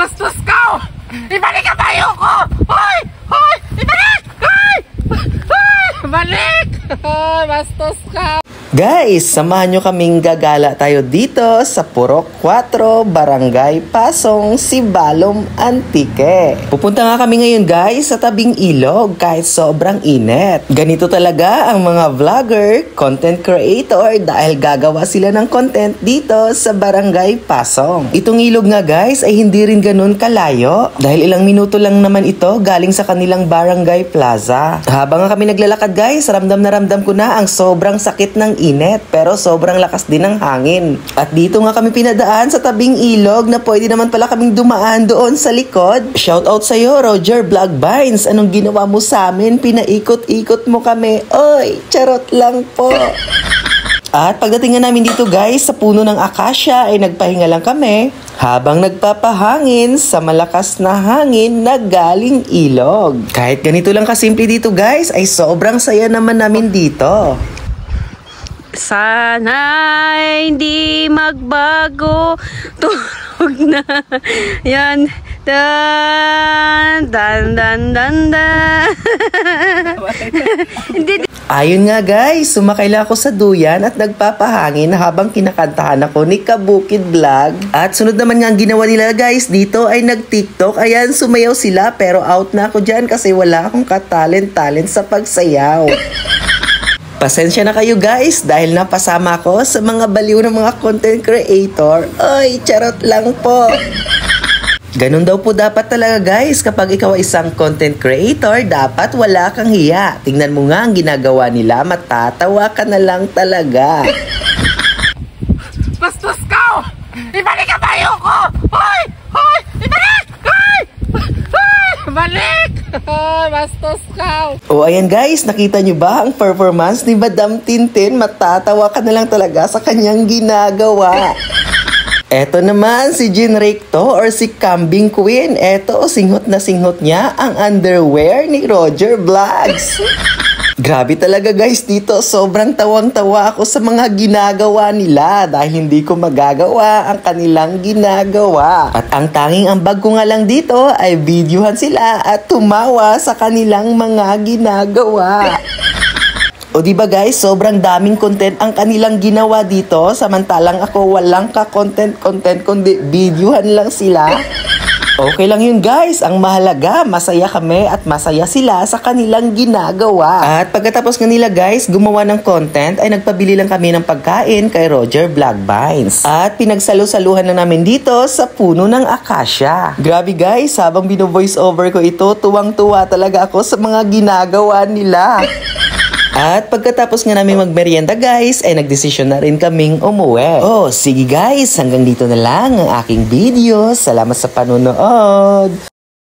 Bastos ka! Ibalik ang bayo ko! Hoy! Hoy! Ibalik! Hoy! Hoy! Balik! Bastos ka! Guys, samahan nyo kaming gagala tayo dito sa Purok 4, Barangay Pasong, Sibalom, Antique. Pupunta nga kami ngayon guys sa tabing ilog kahit sobrang init. Ganito talaga ang mga vlogger, content creator dahil gagawa sila ng content dito sa Barangay Pasong. Itong ilog nga guys ay hindi rin ganun kalayo dahil ilang minuto lang naman ito galing sa kanilang Barangay Plaza. Habang nga kami naglalakad guys, ramdam na ramdam ko na ang sobrang sakit ng init pero sobrang lakas din ng hangin. At dito nga kami pinadaan sa tabing ilog na pwede naman pala kaming dumaan doon sa likod. Shoutout sa'yo Roger Vlogbines, anong ginawa mo sa amin? Pinaikot-ikot mo kami. Oy, charot lang po. At pagdating nga namin dito guys sa puno ng akasya ay nagpahinga lang kami habang nagpapahangin sa malakas na hangin na galing ilog. Kahit ganito lang kasimple dito guys ay sobrang saya naman namin dito. Sana hindi magbago, tulog na. Yan. Dan, dan, dan, dan, dan. Ayun nga guys, sumakay lang ako sa duyan at nagpapahangin habang kinakantahan ako ni Kabukid Vlog. At sunod naman nga ang ginawa nila guys, dito ay nag-TikTok. Ayan, sumayaw sila pero out na ako dyan kasi wala akong katalent-talent sa pagsayaw. Pasensya na kayo guys dahil napasama ko sa mga baliw ng mga content creator. Oy, charot lang po. Ganun daw po dapat talaga guys, kapag ikaw ay isang content creator, dapat wala kang hiya. Tingnan mo nga ang ginagawa nila, matatawa ka na lang talaga. Bastos ka! Ibalik ang bayo ko! Hoy! Hoy! Ibalik! Hoy! Hoy! Balik! Bastos ka! O ayan guys, nakita nyo ba ang performance ni Madam Tintin? Matatawa ka na lang talaga sa kanyang ginagawa. Eto naman si Jean Recto or si Kambing Queen. Eto, singhot na singhot niya ang underwear ni Roger Vlogs. Grabe talaga guys dito, sobrang tawang-tawa ako sa mga ginagawa nila dahil hindi ko magagawa ang kanilang ginagawa. At ang tanging ambag ko nga lang dito ay videohan sila at tumawa sa kanilang mga ginagawa. O diba guys, sobrang daming content ang kanilang ginawa dito samantalang ako walang ka-content kundi videohan lang sila. Okay lang yun guys, ang mahalaga masaya kami at masaya sila sa kanilang ginagawa. At pagkatapos nga nila guys gumawa ng content ay nagpabili lang kami ng pagkain kay Roger Vlogbines. At pinagsalu-saluhan na namin dito sa puno ng akasya. Grabe guys, habang bino-voice over ko ito, tuwang-tuwa talaga ako sa mga ginagawa nila. At pagkatapos nga namin magmerienda guys, ay nagdesisyon na rin kaming umuwi. Oh, sige guys, hanggang dito na lang ang aking video. Salamat sa panonood.